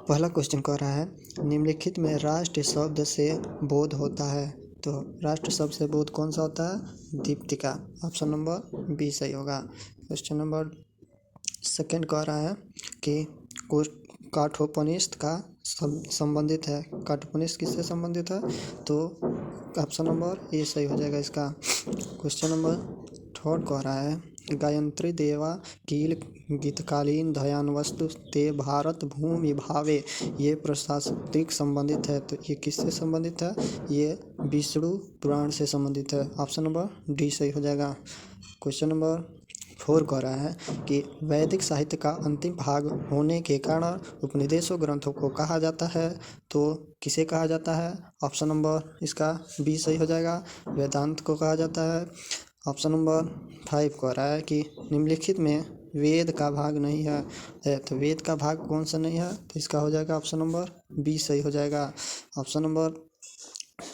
पहला क्वेश्चन कह रहा है निम्नलिखित में राष्ट्र शब्द से बोध होता है। तो राष्ट्र शब्द से बोध कौन सा होता है? दीप्तिका। ऑप्शन नंबर बी सही होगा। क्वेश्चन नंबर सेकंड कह रहा है कि काठोपनिषद का संबंधित है। काठोपनिषद किससे संबंधित है? तो ऑप्शन नंबर ए सही हो जाएगा इसका। क्वेश्चन नंबर थर्ड कह रहा है गायत्री देवा कील गीतकालीन ध्यान वस्तु ते भारत भूमि भावे ये प्रशासनिक संबंधित है। तो ये किससे संबंधित है? ये विष्णु पुराण से संबंधित है। ऑप्शन नंबर डी सही हो जाएगा। क्वेश्चन नंबर 4 कह रहा है कि वैदिक साहित्य का अंतिम भाग होने के कारण उपनिषदों ग्रंथों को कहा जाता है। तो किसे कहा जाता है? ऑप्शन नंबर इसका बी सही हो जाएगा। वेदांत को कहा जाता है। ऑप्शन नंबर 5 कह रहा है कि निम्नलिखित में वेद का भाग नहीं है। तो वेद का भाग कौन सा नहीं है? तो इसका हो जाएगा ऑप्शन नंबर बी सही हो जाएगा। ऑप्शन नंबर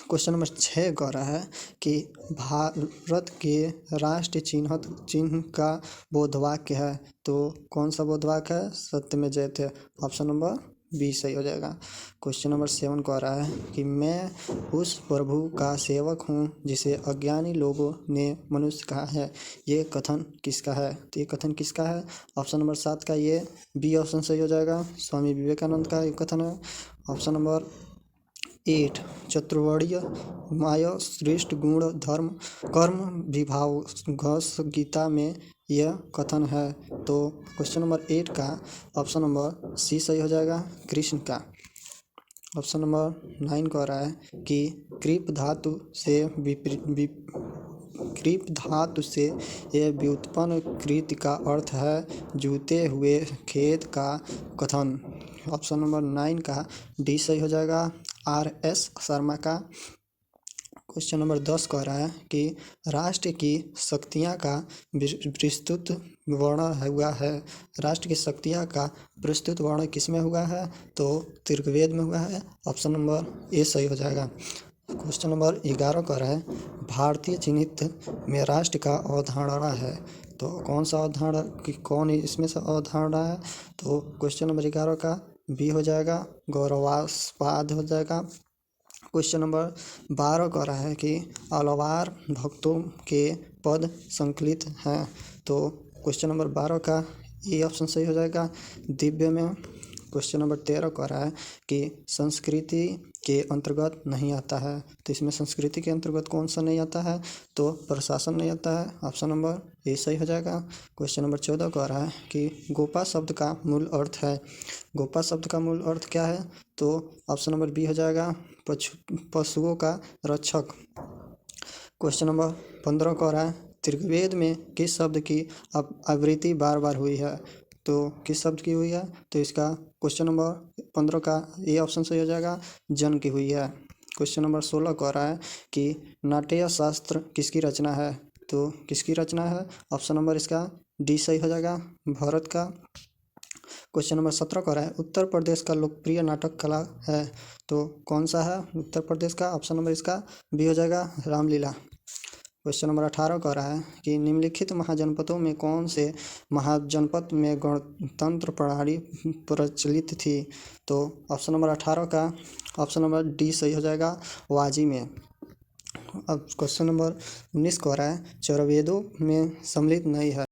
क्वेश्चन नंबर 6 कह रहा है कि भारत के राष्ट्रीय चिन्ह का बोधवाक्य है। तो कौन सा बोधवाक्य है? सत्य में जयते। ऑप्शन नंबर बी सही हो जाएगा। क्वेश्चन नंबर 7 कह रहा है कि मैं उस प्रभु का सेवक हूँ जिसे अज्ञानी लोगों ने मनुष्य कहा है। ये कथन किसका है? तो ये कथन किसका है? ऑप्शन नंबर 7 का ये बी ऑप्शन सही हो जाएगा। स्वामी विवेकानंद का ये कथन है। ऑप्शन नंबर 8 चतुर्वर्ण्य माया श्रेष्ठ गुण धर्म कर्म विभाव घस गीता में यह कथन है। तो क्वेश्चन नंबर 8 का ऑप्शन नंबर सी सही हो जाएगा, कृष्ण का। ऑप्शन नंबर 9 कह रहा है कि कृप धातु से यह व्युत्पन्न कृत का अर्थ है जूते हुए खेत का कथन। ऑप्शन नंबर 9 का डी सही हो जाएगा, R.S. शर्मा का। क्वेश्चन नंबर 10 कह रहा है कि राष्ट्र की शक्तियाँ का विस्तृत वर्णन हुआ है। राष्ट्र की शक्तियाँ का विस्तृत वर्णन किस में हुआ है? तो ऋग्वेद में हुआ है। ऑप्शन नंबर ए सही हो जाएगा। क्वेश्चन नंबर 11 कह रहा है भारतीय चिन्हित में राष्ट्र का अवधारणा है। तो कौन सा अवधारणा कौन इसमें से अवधारणा है? तो क्वेश्चन नंबर 11 का बी हो जाएगा, गौरवास्पद हो जाएगा। क्वेश्चन नंबर 12 कह रहा है कि अलवार भक्तों के पद संकलित हैं। तो क्वेश्चन नंबर 12 का ए ऑप्शन सही हो जाएगा, दिव्य में। क्वेश्चन नंबर 13 कह रहा है कि संस्कृति के अंतर्गत नहीं आता है। तो इसमें संस्कृति के अंतर्गत कौन सा नहीं आता है? तो प्रशासन नहीं आता है। ऑप्शन नंबर ए सही हो जाएगा। क्वेश्चन नंबर 14 कह रहा है कि गोपा शब्द का मूल अर्थ है। गोपा शब्द का मूल अर्थ क्या है? तो ऑप्शन नंबर बी हो जाएगा, पशुओं का रक्षक। क्वेश्चन नंबर 15 कह रहा है ऋग्वेद में किस शब्द की आवृत्ति बार बार हुई है? तो किस शब्द की हुई है? तो इसका क्वेश्चन नंबर 15 का ए ऑप्शन सही हो जाएगा, जन की हुई है। क्वेश्चन नंबर 16 कह रहा है कि नाट्य शास्त्र किसकी रचना है? तो किसकी रचना है? ऑप्शन नंबर इसका डी सही हो जाएगा, भरत का। क्वेश्चन नंबर 17 कह रहा है उत्तर प्रदेश का लोकप्रिय नाटक कला है। तो कौन सा है उत्तर प्रदेश का? ऑप्शन नंबर इसका बी हो जाएगा, रामलीला। क्वेश्चन नंबर 18 कह रहा है कि निम्नलिखित महाजनपदों में कौन से महाजनपद में गणतंत्र प्रणाली प्रचलित थी? तो ऑप्शन नंबर 18 का ऑप्शन नंबर डी सही हो जाएगा, वाजी में। अब क्वेश्चन नंबर 19 कह रहा है चरवेदों में सम्मिलित नहीं है।